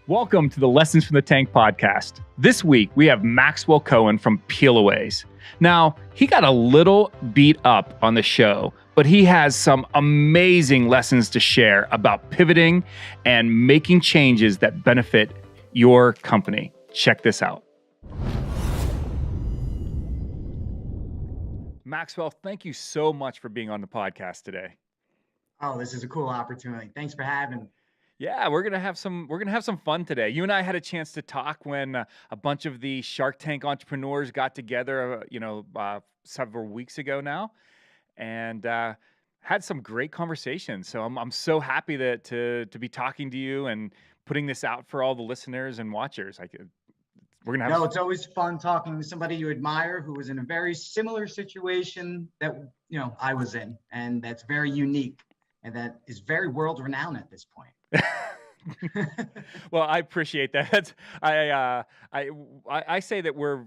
Welcome to the Lessons from the Tank podcast. This week, we have Maxwell Cohen from Peelaways. Now, he got a little beat up on the show, but he has some amazing lessons to share about pivoting and making changes that benefit your company. Check this out. Maxwell, thank you so much for being on the podcast today. Oh, this is a cool opportunity. Thanks for having me. Yeah, we're gonna have some fun today. You and I had a chance to talk when a bunch of the Shark Tank entrepreneurs got together, several weeks ago now, and had some great conversations. So I'm so happy that to be talking to you and putting this out for all the listeners and watchers. We're gonna have. No, it's always fun talking to somebody you admire who was in a very similar situation that I was in, and that's very unique and that is very world renowned at this point. Well, I appreciate that. I say that we're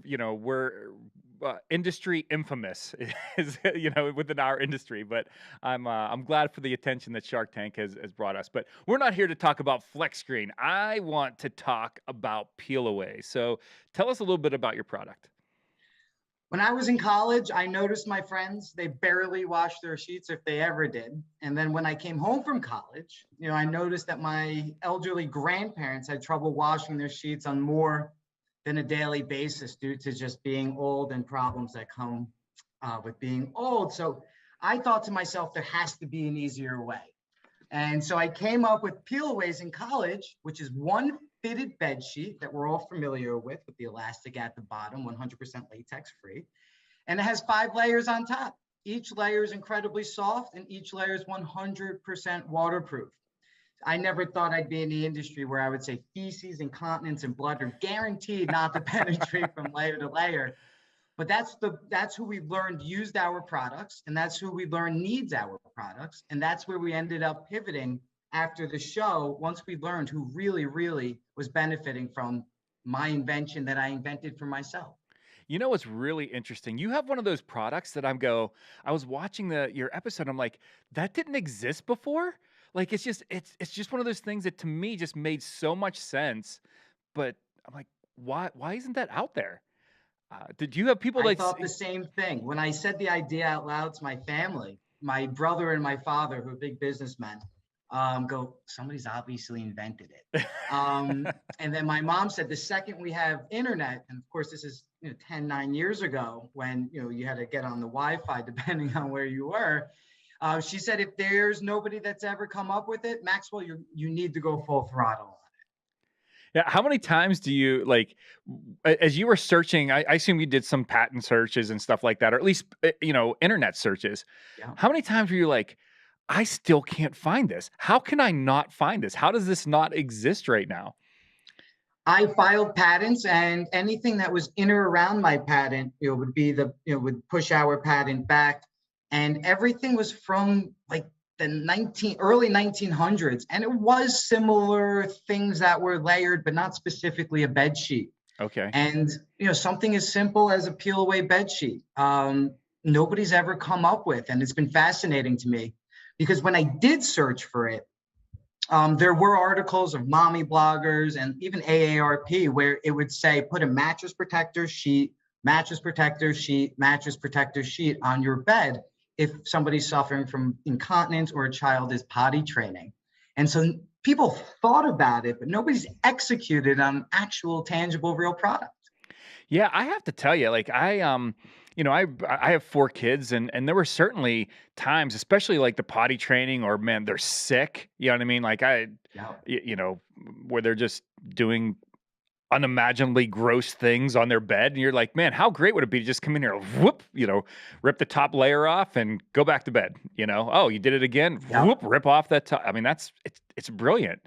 industry infamous is within our industry, but I'm glad for the attention that Shark Tank has brought us. But we're not here to talk about flex screen. I want to talk about Peelaways. So tell us a little bit about your product. When I was in college, I noticed my friends, they barely washed their sheets if they ever did. And then when I came home from college, I noticed that my elderly grandparents had trouble washing their sheets on more than a daily basis due to just being old and problems that come with being old. So I thought to myself, there has to be an easier way. And so I came up with Peelaways in college, which is one fitted bed sheet that we're all familiar with the elastic at the bottom, 100% latex free. And it has 5 layers on top. Each layer is incredibly soft and each layer is 100% waterproof. I never thought I'd be in the industry where I would say feces, incontinence, and blood are guaranteed not to penetrate from layer to layer. But that's who we learned used our products, and that's who we learned needs our products. And that's where we ended up pivoting after the show, once we learned who really, really was benefiting from my invention that I invented for myself. You know what's really interesting? You have one of those products that I was watching your episode, I'm like, that didn't exist before? Like it's just one of those things that to me just made so much sense. But I'm like, why isn't that out there? Did you have people I thought the same thing. When I said the idea out loud to my family, my brother and my father, who are big businessmen, go, somebody's obviously invented it. And then my mom said, the second we have internet, and of course this is 9 years ago when you had to get on the Wi-Fi depending on where you were. She said, if there's nobody that's ever come up with it, Maxwell, you need to go full throttle. Yeah. How many times do you as you were searching, I assume you did some patent searches and stuff like that, or at least, internet searches. Yeah. How many times were you like, I still can't find this. How can I not find this? How does this not exist right now? I filed patents, and anything that was in or around my patent, would be would push our patent back. And everything was from like the early 1900s. And it was similar things that were layered, but not specifically a bed sheet. Okay. And, something as simple as a peel away bed sheet, nobody's ever come up with. And it's been fascinating to me because when I did search for it, there were articles of mommy bloggers and even AARP where it would say, put a mattress protector sheet, mattress protector sheet, mattress protector sheet on your bed if somebody's suffering from incontinence or a child is potty training. And so people thought about it, but nobody's executed on actual, tangible, real product. Yeah, I have to tell you, I have 4 kids, and there were certainly times, especially like the potty training, or man, they're sick. You know what I mean? Where they're just doing unimaginably gross things on their bed, and you're like, man, how great would it be to just come in here, whoop, rip the top layer off and go back to bed. Oh, you did it again, whoop, rip off that top. I mean, it's brilliant.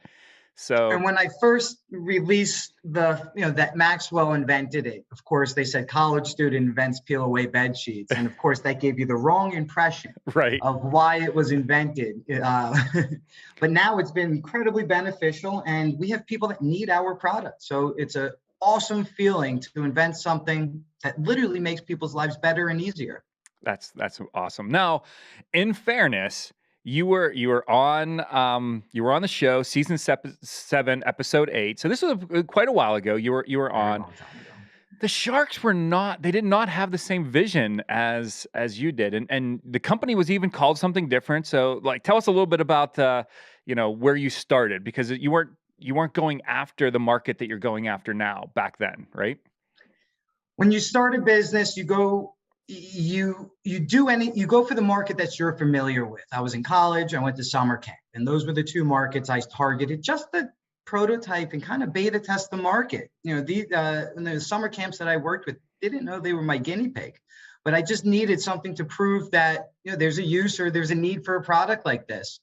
So, and when I first released that Maxwell invented it, of course, they said college student invents peel away bed sheets. And of course, that gave you the wrong impression right. of why it was invented. But now it's been incredibly beneficial, and we have people that need our product. So it's an awesome feeling to invent something that literally makes people's lives better and easier. That's awesome. Now, in fairness, you were on the show, season 7, episode 8. So this was quite a while ago. You were Very on. long time ago. The Sharks were not they did not have the same vision as you did, and the company was even called something different. So, like, tell us a little bit about, where you started, because you weren't going after the market that you're going after now back then, right? When you start a business, you go for the market that you're familiar with. I was in college, I went to summer camp, and those were the two markets I targeted just to prototype and kind of beta test the market. In the summer camps that I worked with, didn't know they were my guinea pig, but I just needed something to prove that there's a use or there's a need for a product like this.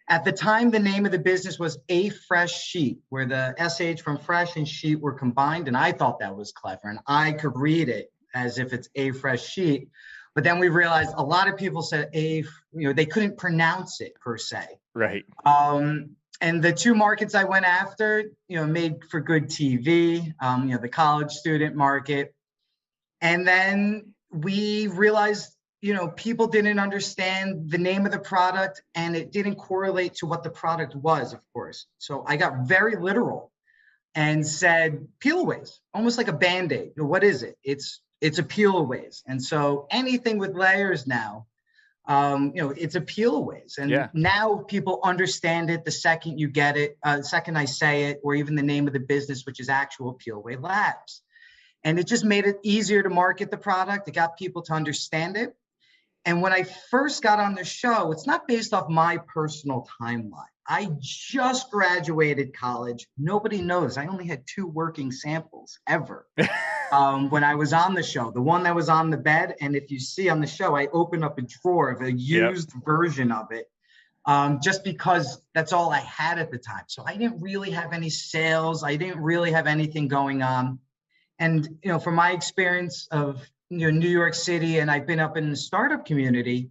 At the time, the name of the business was A Fresh Sheet, where the SH from fresh and sheet were combined. And I thought that was clever. And I could read it as if it's A Fresh Sheet. But then we realized a lot of people said they couldn't pronounce it per se. Right. And the two markets I went after, made for good TV, the college student market. And then we realized people didn't understand the name of the product and it didn't correlate to what the product was, of course. So I got very literal and said Peelaways, almost like a Band-Aid. What is it? It's a Peelaways. And so anything with layers now, it's a Peelaways. And now people understand it the second you get it, second I say it, or even the name of the business, which is actual Peelaway Labs. And it just made it easier to market the product. It got people to understand it. And when I first got on the show, it's not based off my personal timeline. I just graduated college. Nobody knows. I only had 2 working samples ever when I was on the show. The one that was on the bed. And if you see on the show, I opened up a drawer of a used version of it just because that's all I had at the time. So I didn't really have any sales. I didn't really have anything going on. And, from my experience of New York City, and I've been up in the startup community,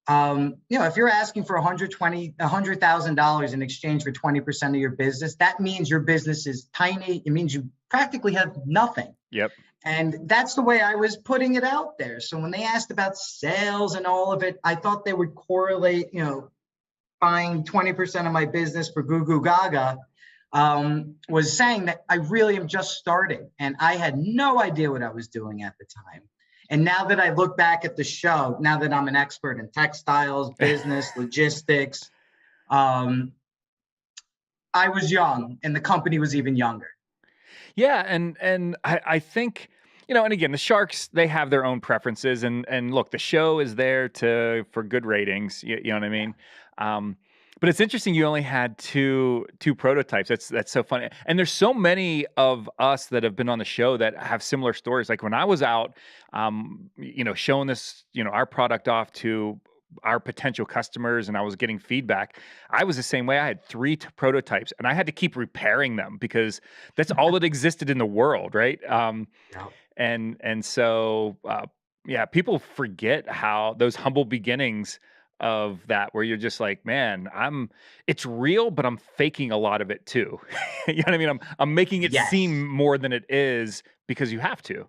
if you're asking for $100,000 in exchange for 20% of your business, that means your business is tiny. It means you practically have nothing. Yep. And that's the way I was putting it out there. So when they asked about sales and all of it, I thought they would correlate, buying 20% of my business for Goo Goo Gaga. Was saying that I really am just starting and I had no idea what I was doing at the time. And now that I look back at the show, now that I'm an expert in textiles, business, logistics, I was young and the company was even younger. Yeah, and I think, and again, the Sharks, they have their own preferences, and look, the show is there for good ratings. You know what I mean? But it's interesting you only had two prototypes. That's so funny. And there's so many of us that have been on the show that have similar stories. Like when I was out, showing this, our product off to our potential customers and I was getting feedback, I was the same way. I had 3 prototypes and I had to keep repairing them because that's all that existed in the world, right? And so people forget how those humble beginnings of that, where you're just like, man, it's real, but I'm faking a lot of it too. You know what I mean? I'm making it seem more than it is because you have to.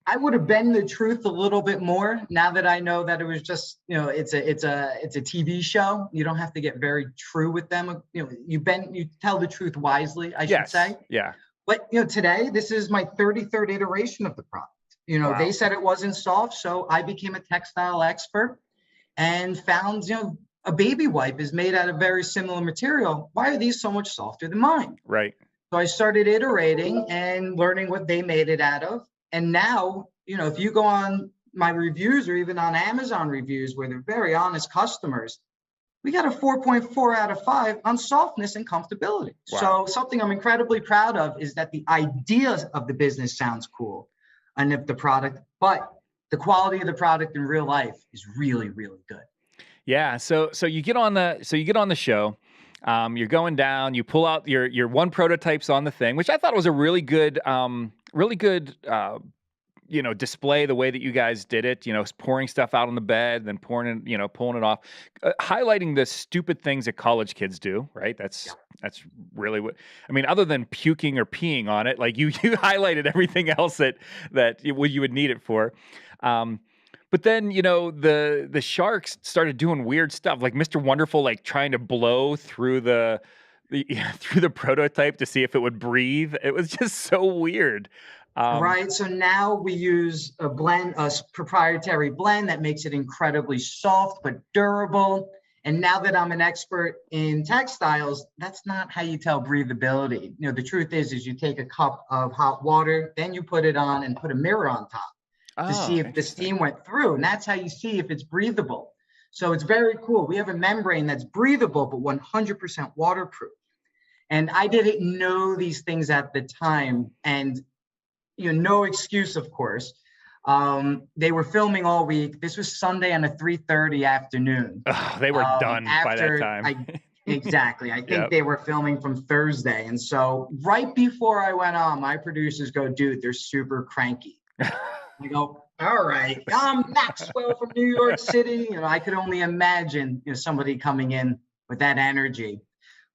I would have been the truth a little bit more now that I know that it was just, it's a TV show. You don't have to get very true with them. You tell the truth wisely, I should say. Yeah. But today, this is my 33rd iteration of the product. Wow. They said it wasn't soft, so I became a textile expert and found, a baby wipe is made out of very similar material. Why are these so much softer than mine? Right. So I started iterating and learning what they made it out of. And now, if you go on my reviews or even on Amazon reviews where they're very honest customers, we got a 4.4 out of 5 on softness and comfortability. Wow. So something I'm incredibly proud of is that the idea of the business sounds cool and if the product, but the quality of the product in real life is really, really good. Yeah. So you get on the show. You're going down. You pull out your 1 prototype's on the thing, which I thought was a really good display the way that you guys did it. Pouring stuff out on the bed, then pulling it off, highlighting the stupid things that college kids do. Right. That's really what I mean. Other than puking or peeing on it, like you highlighted everything else that you would need it for. But then, the sharks started doing weird stuff, like Mr. Wonderful, like trying to blow through through the prototype to see if it would breathe. It was just so weird. Um, Right. So now we use a proprietary blend that makes it incredibly soft but durable. And now that I'm an expert in textiles, that's not how you tell breathability. The truth is you take a cup of hot water, then you put it on and put a mirror on top to see oh, if the interesting. steam went through. And that's how you see if it's breathable. So it's very cool. We have a membrane that's breathable, but 100% waterproof. And I didn't know these things at the time. And no excuse, of course. They were filming all week. This was Sunday on a 3:30 afternoon. Oh, they were done by that After time. I exactly, I think Yep. they were filming from Thursday, and so right before I went on, my producers go, "Dude, they're super cranky." I go, "All right, I'm Maxwell from New York City." I could only imagine somebody coming in with that energy,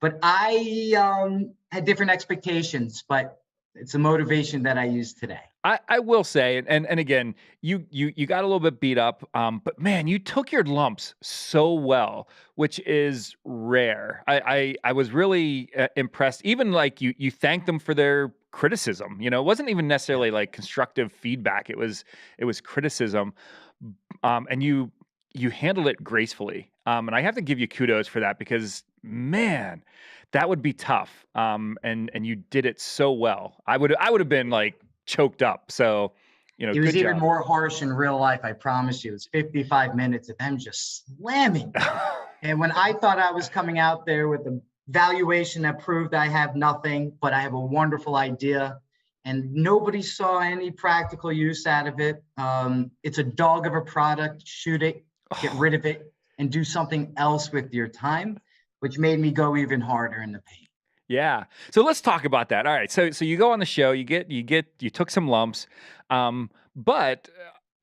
but I had different expectations, but it's a motivation that I use today. I will say, and again, you got a little bit beat up, but man, you took your lumps so well, which is rare. I was really impressed. Even like you thanked them for their criticism. It wasn't even Yeah. necessarily like constructive feedback. It was criticism, and you handled it gracefully. And I have to give you kudos for that because man, that would be tough. And you did it so well. I would have been like choked up. So, It was good even job. more harsh in real life, I promise you. It's 55 minutes of them just slamming. And when I thought I was coming out there with a valuation that proved I have nothing, but I have a wonderful idea, and nobody saw any practical use out of it. It's a dog of a product. Shoot it, get rid of it, and do something else with your time, which made me go even harder in the paint. Yeah. So let's talk about that. All right. So you go on the show, you took some lumps, but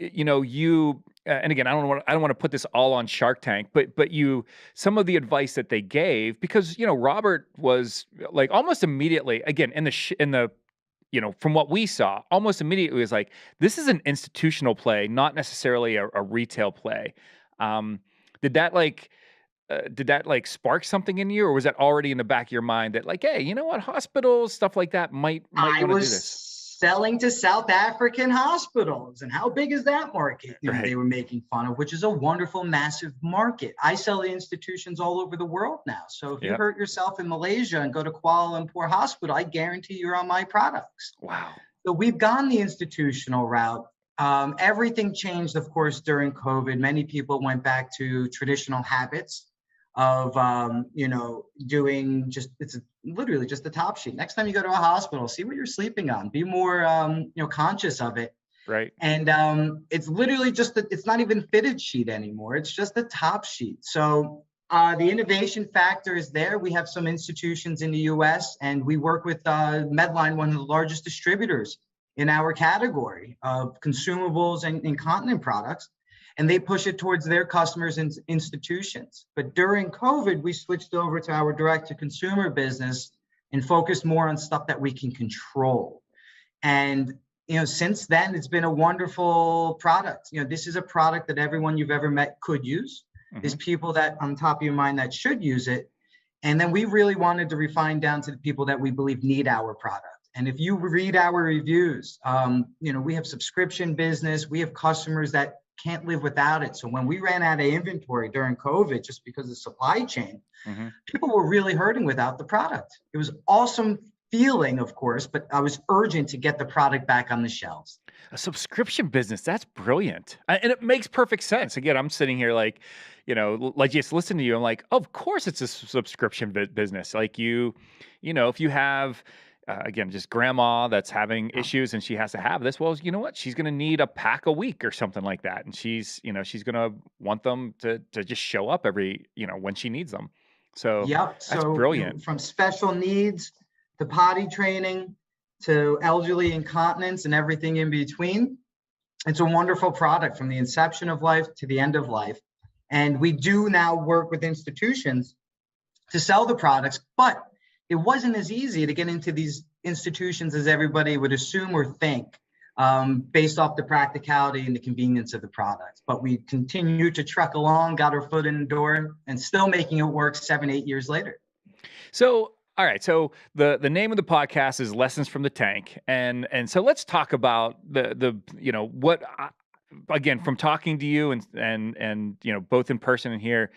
you and again, I don't want to put this all on Shark Tank, but some of the advice that they gave because Robert was like almost immediately again in the from what we saw, almost immediately was like this is an institutional play, not necessarily a retail play. Um, did that like spark something in you, or was that already in the back of your mind that like, hey, you know what, hospitals, stuff like that might I want to was do this, selling to South African hospitals. And how big is that market? right? They were making fun of, which is a wonderful, massive market. I sell to institutions all over the world now. So if you Yep. hurt yourself in Malaysia and go to Kuala Lumpur Hospital, I guarantee you're on my products. Wow. So we've gone the institutional route. Everything changed, of course, during COVID. Many people went back to traditional habits of doing it's literally just the top sheet. Next time you go to a hospital, see what you're sleeping on, be more conscious of it. Right. And it's literally it's not even fitted sheet anymore, it's just the top sheet. So the innovation factor is there. We have some institutions in the US, and we work with Medline, one of the largest distributors in our category of consumables and incontinent products, and they push it towards their customers and institutions. But during COVID, we switched over to our direct-to-consumer business and focused more on stuff that we can control. And since then, it's been a wonderful product. This is a product that everyone you've ever met could use. There's people that on top of your mind that should use it. And then we really wanted to refine down to the people that we believe need our product. And if you read our reviews, we have subscription business. We have customers that can't live without it. So when we ran out of inventory during COVID, just because of supply chain, people were really hurting without the product. It was awesome feeling, of course, but I was urgent to get the product back on the shelves. A subscription business, that's brilliant. And it makes perfect sense. Again, I'm sitting here like, like just listen to you. I'm like, of course it's a subscription business. Like if you have, again, just grandma that's having issues and she has to have this, well, you know what? She's going to need a pack a week or something like that. And she's going to want them to just show up every, when she needs them. So Yep. that's So brilliant. from special needs to potty training to elderly incontinence and everything in between, it's a wonderful product from the inception of life to the end of life. And we do now work with institutions to sell the products, but it wasn't as easy to get into these institutions as everybody would assume or think. based off the practicality and the convenience of the product. But we continued to truck along, got our foot in the door, and still making it work 7, 8 years later. So, all right. So the name of the podcast is Lessons from the Tank, and so let's talk about the what again, from talking to you and both in person and here,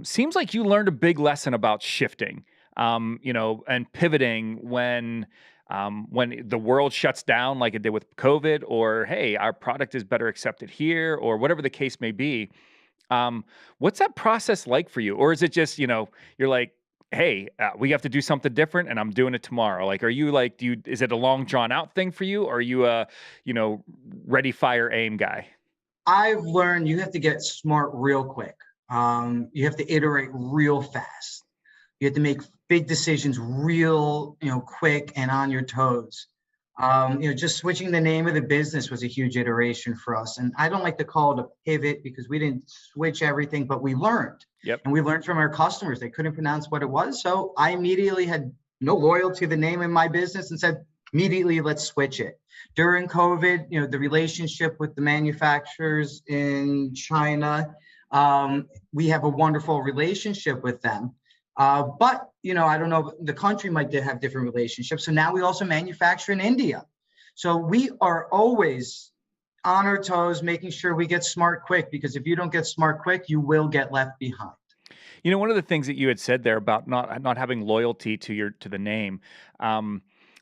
seems like you learned a big lesson about shifting, and pivoting when the world shuts down like it did with COVID, or hey, our product is better accepted here, or whatever the case may be. What's that process like for you? Or is it just, you're like, hey, we have to do something different and I'm doing it tomorrow? Like, are you like, is it a long drawn out thing for you? Or are you a, ready, fire, aim guy? I've learned you have to get smart real quick. You have to iterate real fast. You have to make big decisions real, quick and on your toes. Just switching the name of the business was a huge iteration for us. And I don't like to call it a pivot because we didn't switch everything, but we learned. Yep. And we learned from our customers. They couldn't pronounce what it was. So I immediately had no loyalty to the name of my business and said, immediately, let's switch it. During COVID, the relationship with the manufacturers in China, we have a wonderful relationship with them. But, I don't know, the country might have different relationships. So now we also manufacture in India. So we are always on our toes, making sure we get smart quick, because if you don't get smart quick, you will get left behind. One of the things that you had said there about not having loyalty to the name,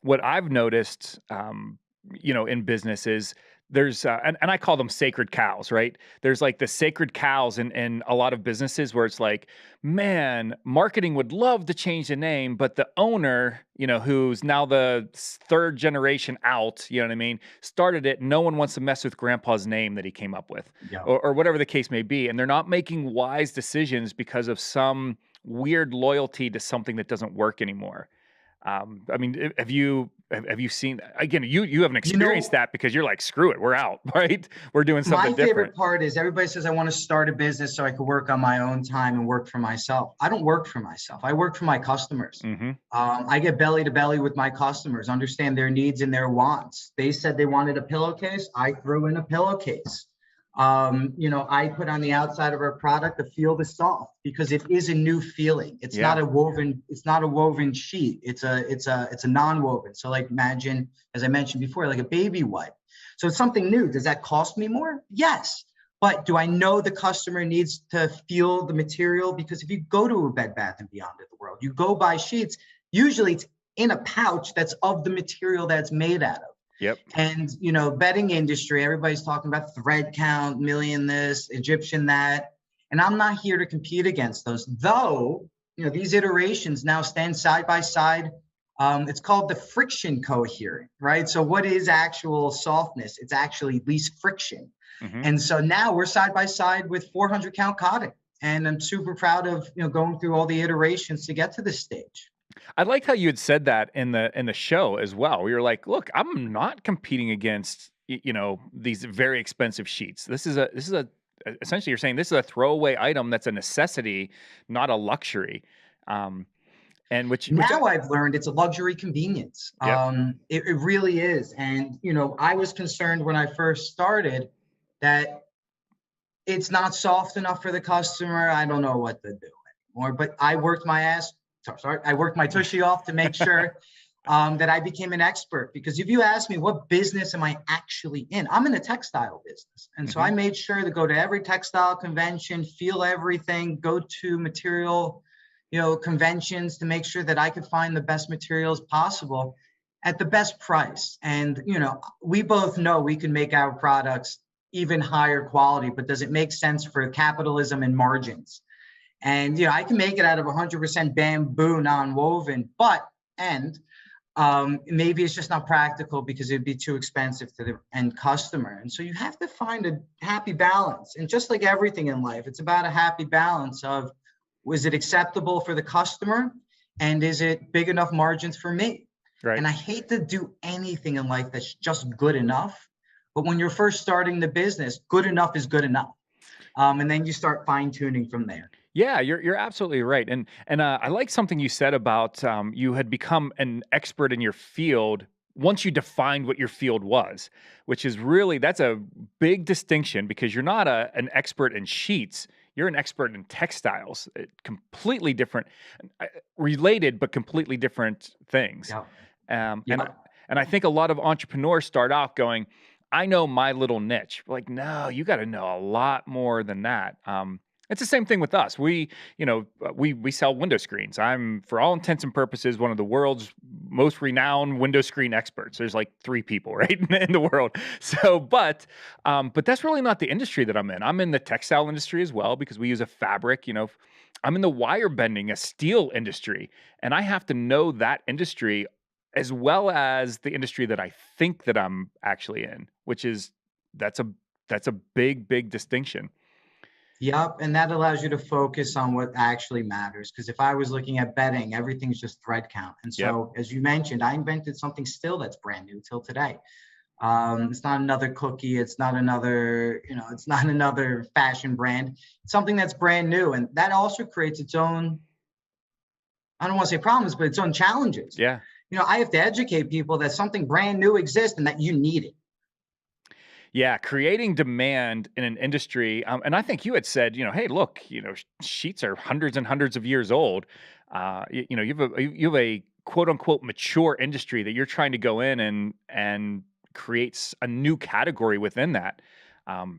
what I've noticed, in business is there's and I call them sacred cows, right? There's like the sacred cows in a lot of businesses where it's like, man, marketing would love to change the name, but the owner, who's now the third generation out, you know what I mean, started it. No one wants to mess with grandpa's name that he came up with, Yeah. or whatever the case may be. And they're not making wise decisions because of some weird loyalty to something that doesn't work anymore. Have you seen, again, you haven't experienced that because you're like, screw it, we're out, right? We're doing something different. My favorite part is everybody says, I want to start a business so I could work on my own time and work for myself. I don't work for myself. I work for my customers. Mm-hmm. I get belly to belly with my customers, understand their needs and their wants. They said they wanted a pillowcase. I threw in a pillowcase. I put on the outside of our product, the feel is soft because it is a new feeling. It's not a woven sheet. It's a non-woven. So like imagine, as I mentioned before, like a baby wipe. So it's something new. Does that cost me more? Yes. But do I know the customer needs to feel the material? Because if you go to a Bed Bath & Beyond of the world, you go buy sheets, usually it's in a pouch that's of the material that's made out of. Yep. And, bedding industry, everybody's talking about thread count, million this, Egyptian that. And I'm not here to compete against those, though, these iterations now stand side by side. It's called the friction coherent, right? So what is actual softness? It's actually least friction. Mm-hmm. And so now we're side by side with 400 count cotton. And I'm super proud of, going through all the iterations to get to this stage. I liked how you had said that in the show as well. We were like, look, I'm not competing against, these very expensive sheets. This is essentially you're saying this is a throwaway item that's a necessity, not a luxury. And which I've learned it's a luxury convenience. Yep. It really is. And, I was concerned when I first started that it's not soft enough for the customer. I don't know what to do anymore, but I worked my tushy off to make sure that I became an expert. Because if you ask me, what business am I actually in? I'm in the textile business. And so I made sure to go to every textile convention, feel everything, go to material, conventions to make sure that I could find the best materials possible at the best price. And, we both know we can make our products even higher quality, but does it make sense for capitalism and margins? And, I can make it out of 100% bamboo non-woven, maybe it's just not practical because it'd be too expensive to the end customer. And so you have to find a happy balance. And just like everything in life, it's about a happy balance of, was it acceptable for the customer? And is it big enough margins for me? Right. And I hate to do anything in life that's just good enough. But when you're first starting the business, good enough is good enough. And then you start fine tuning from there. Yeah, you're absolutely right, and I like something you said about you had become an expert in your field once you defined what your field was, which is really that's a big distinction because you're not an expert in sheets. You're an expert in textiles, completely different, uh, related but completely different things. Yeah. Um, and Yeah. and I think a lot of entrepreneurs start out going, "I know my little niche." Like, no, you got to know a lot more than that. It's the same thing with us. We sell window screens. I'm, for all intents and purposes, one of the world's most renowned window screen experts. There's like three people, right, in the world. So, but that's really not the industry that I'm in. I'm in the textile industry as well because we use a fabric. I'm in the wire bending, a steel industry, and I have to know that industry as well as the industry that I think that I'm actually in, which is that's a that's a big, big distinction. Yep, and that allows you to focus on what actually matters. Because if I was looking at betting, everything's just thread count. And Yep. so, as you mentioned, I invented something still that's brand new till today. It's not another cookie. It's not another, it's not another fashion brand. It's something that's brand new, and that also creates its own. I don't want to say problems, but its own challenges. Yeah. I have to educate people that something brand new exists and that you need it. Yeah, creating demand in an industry, and I think you had said, hey, look, sheets are hundreds and hundreds of years old. You have a quote unquote mature industry that you're trying to go in and creates a new category within that.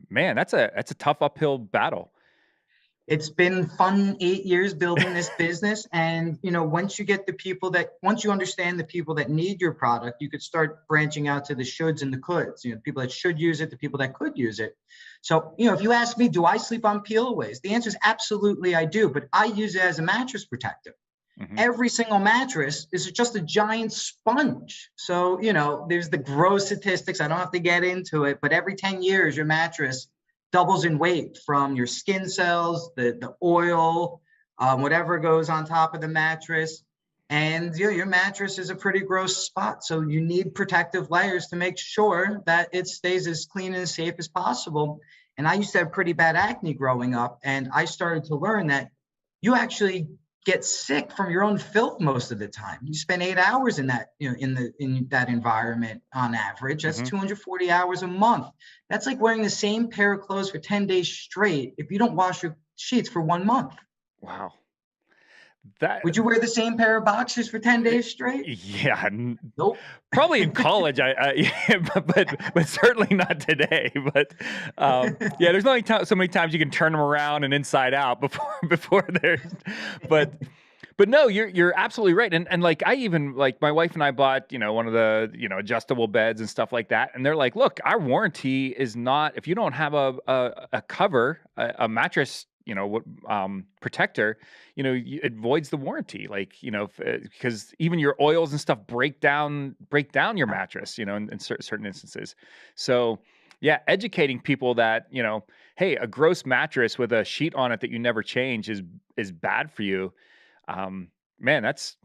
Man, that's a tough uphill battle. It's been fun 8 years building this business. And, once you understand the people that need your product, you could start branching out to the shoulds and the coulds, people that should use it, the people that could use it. So, if you ask me, do I sleep on Peelaways? The answer is absolutely I do, but I use it as a mattress protector. Mhm. Every single mattress is just a giant sponge. So, there's the gross statistics. I don't have to get into it, but every 10 years, your mattress doubles in weight from your skin cells, the oil, whatever goes on top of the mattress. And your mattress is a pretty gross spot. So you need protective layers to make sure that it stays as clean and as safe as possible. And I used to have pretty bad acne growing up. And I started to learn that you actually get sick from your own filth most of the time. You spend 8 hours in that, in that environment on average. That's Mhm. 240 hours a month. That's like wearing the same pair of clothes for 10 days straight if you don't wash your sheets for 1 month. Wow. That Would you wear the same pair of boxers for 10 days straight? Yeah, Nope. probably in college, yeah, but certainly not today. But yeah, there's only so many times you can turn them around and inside out before they're. But but no, you're absolutely right. And like I even like my wife and I bought one of the adjustable beds and stuff like that, and they're like, look, our warranty is not if you don't have a cover, a mattress protector, it voids the warranty. Like, because even your oils and stuff break down your mattress, in certain instances. So, yeah, educating people that, hey, a gross mattress with a sheet on it that you never change is bad for you. Man, that's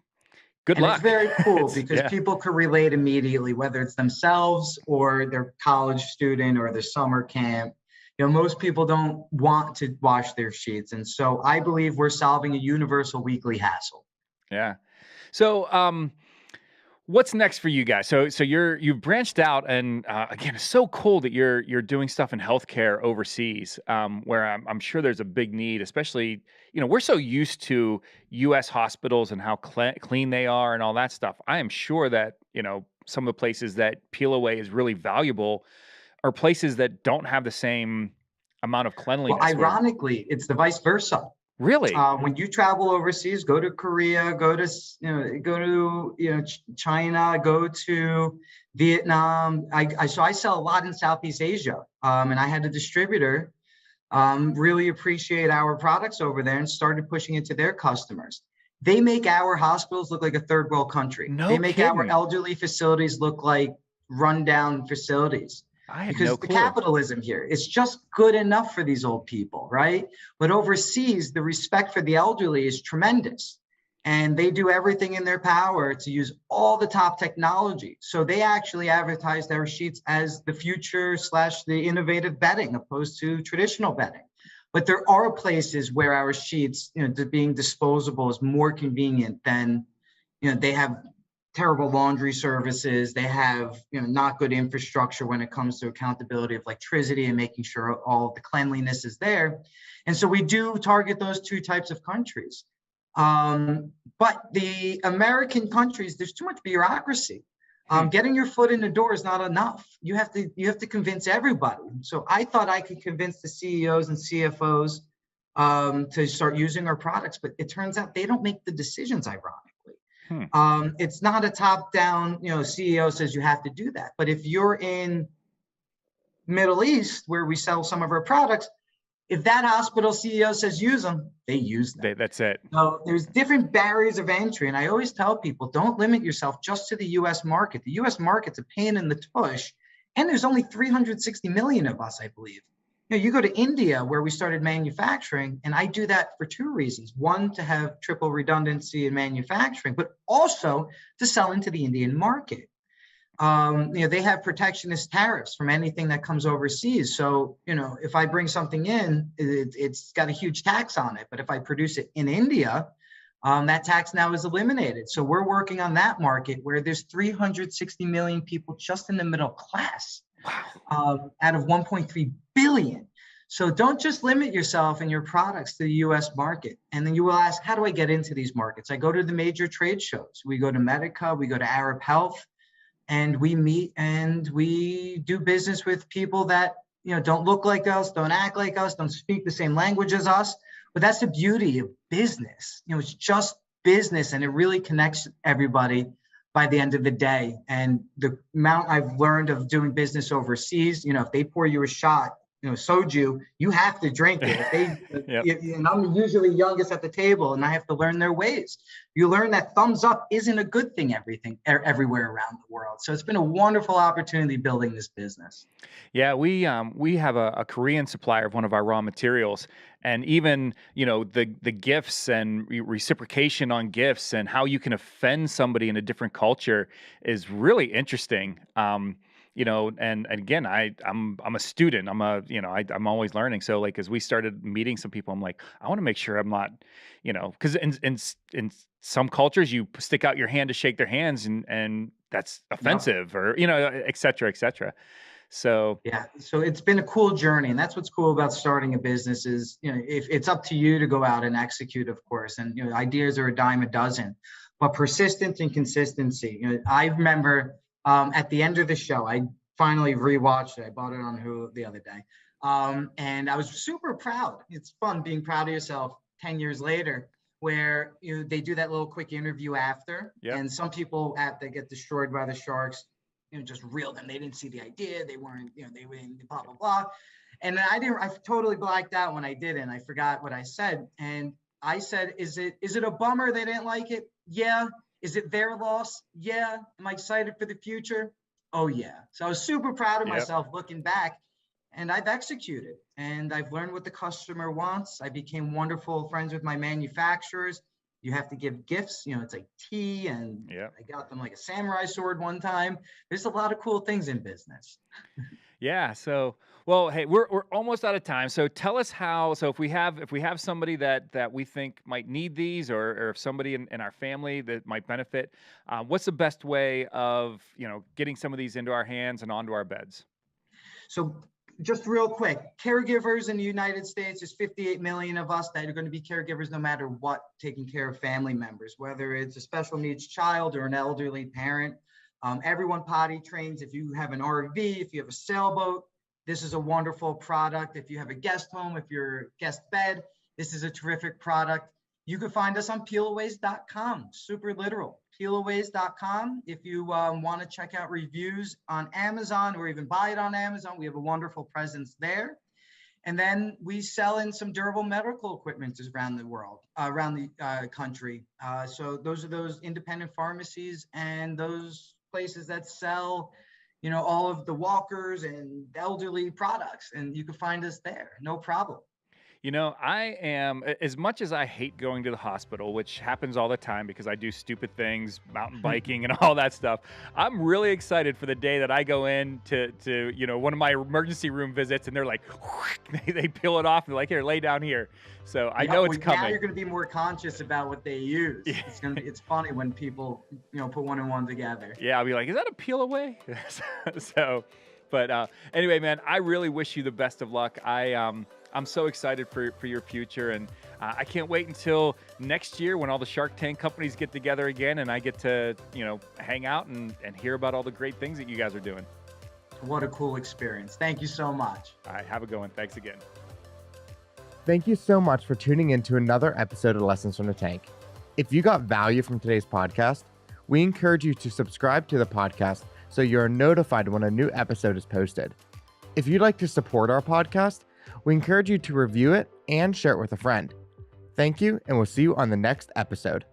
good And it's luck. very cool because Yeah. people can relate immediately, whether it's themselves or their college student or their summer camp. Most people don't want to wash their sheets. And so I believe we're solving a universal weekly hassle. Yeah. So, what's next for you guys? So you've branched out, and again, it's so cool that you're doing stuff in healthcare overseas, where I'm sure there's a big need, especially we're so used to U.S. hospitals and how clean they are and all that stuff. I am sure that some of the places that Peel Away is really valuable are places that don't have the same amount of Well, cleanliness. Where ironically, it's the vice versa. really, When you travel overseas, go to Korea, go to China, go to Vietnam. So I sell a lot in Southeast Asia, and I had a distributor really appreciate our products over there and started pushing it to their customers. They make our hospitals look like a third world country. They no make our kidding, elderly facilities look like rundown facilities I had no because the clue. capitalism here, it's just good enough for these old people, right? But overseas, the respect for the elderly is tremendous. And they do everything in their power to use all the top technology. So they actually advertise their sheets as the future / the innovative bedding opposed to traditional bedding. But there are places where our sheets, being disposable is more convenient than, they have terrible laundry services. They have, not good infrastructure when it comes to accountability of electricity and making sure all of the cleanliness is there. And so we do target those two types of countries. But the American countries, there's too much bureaucracy. Getting your foot in the door is not enough. You have to convince everybody. So I thought I could convince the CEOs and CFOs to start using our products, but it turns out they don't make the decisions, ironically. It's not a top-down, CEO says you have to do that. But if you're in Middle East, where we sell some of our products, if that hospital CEO says use them, they use them. That's it. So there's different barriers of entry. And I always tell people, don't limit yourself just to the US market. The US market's a pain in the tush. And there's only 360 million of us, I believe. You go to India, where we started manufacturing, and I do that for two reasons. One, to have triple redundancy in manufacturing, but also to sell into the Indian market. They have protectionist tariffs from anything that comes overseas. So, if I bring something in, it's got a huge tax on it. But if I produce it in India, that tax now is eliminated. So we're working on that market where there's 360 million people just in the middle class. Wow. Out of 1.3 billion. So don't just limit yourself and your products to the US market. And then you will ask, how do I get into these markets? I go to the major trade shows. We go to Medica, we go to Arab Health, and we meet and we do business with people that, don't look like us, don't act like us, don't speak the same language as us. But that's the beauty of business. It's just business, and it really connects everybody by the end of the day. And the amount I've learned of doing business overseas, if they pour you a shot, soju, you have to drink it. If they, and I'm usually youngest at the table, and I have to learn their ways. You learn that thumbs up isn't a good thing everywhere around the world. So it's been a wonderful opportunity building this business. Yeah, we have a Korean supplier of one of our raw materials, and even the gifts and reciprocation on gifts and how you can offend somebody in a different culture is really interesting. And again, I'm a student. I'm always learning. So as we started meeting some people, I'm like, I want to make sure I'm not, because in some cultures you stick out your hand to shake their hands, and that's offensive, or et cetera, et cetera. So yeah, so it's been a cool journey, and that's what's cool about starting a business is, if it's up to you to go out and execute, of course, and ideas are a dime a dozen, but persistence and consistency. I remember at the end of the show, I finally rewatched it. I bought it on Hulu the other day, and I was super proud. It's fun being proud of yourself 10 years later, where they do that little quick interview after, and some people they get destroyed by the sharks. Just reel them. They didn't see the idea. They weren't, they went blah, blah, blah. And I totally blacked out when I did it, and I forgot what I said. And I said, is it a bummer they didn't like it? Yeah. Is it their loss? Yeah. Am I excited for the future? Oh yeah. So I was super proud of myself looking back, and I've executed, and I've learned what the customer wants. I became wonderful friends with my manufacturers. You have to give gifts, it's like tea, and I got them like a samurai sword one time. There's a lot of cool things in business. Yeah. So, well, hey, we're almost out of time. So tell us how. So if we have somebody that we think might need these, or if somebody in our family that might benefit, what's the best way of getting some of these into our hands and onto our beds? So just real quick, caregivers in the United States, there's 58 million of us that are going to be caregivers no matter what, taking care of family members, whether it's a special needs child or an elderly parent. Everyone potty trains. If you have an RV, if you have a sailboat, this is a wonderful product. If you have a guest home, if you're a guest bed, this is a terrific product. You can find us on peelaways.com, super literal, peelaways.com. If you want to check out reviews on Amazon or even buy it on Amazon, we have a wonderful presence there. And then we sell in some durable medical equipment around the world, around the country. So those are those independent pharmacies and those places that sell, all of the walkers and elderly products. And you can find us there, no problem. I am, as much as I hate going to the hospital, which happens all the time because I do stupid things, mountain biking and all that stuff. I'm really excited for the day that I go in to one of my emergency room visits and they're like, they peel it off and they're like, here, lay down here. So I know it's coming. Now you're going to be more conscious about what they use. Yeah. It's funny when people, put one and one together. Yeah, I'll be like, is that a peel away? But anyway, man, I really wish you the best of luck. I'm so excited for your future, and I can't wait until next year when all the Shark Tank companies get together again, and I get to hang out and hear about all the great things that you guys are doing. What a cool experience! Thank you so much. All right, have a good one. Thanks again. Thank you so much for tuning in to another episode of Lessons from the Tank. If you got value from today's podcast, we encourage you to subscribe to the podcast so you're notified when a new episode is posted. If you'd like to support our podcast, we encourage you to review it and share it with a friend. Thank you, and we'll see you on the next episode.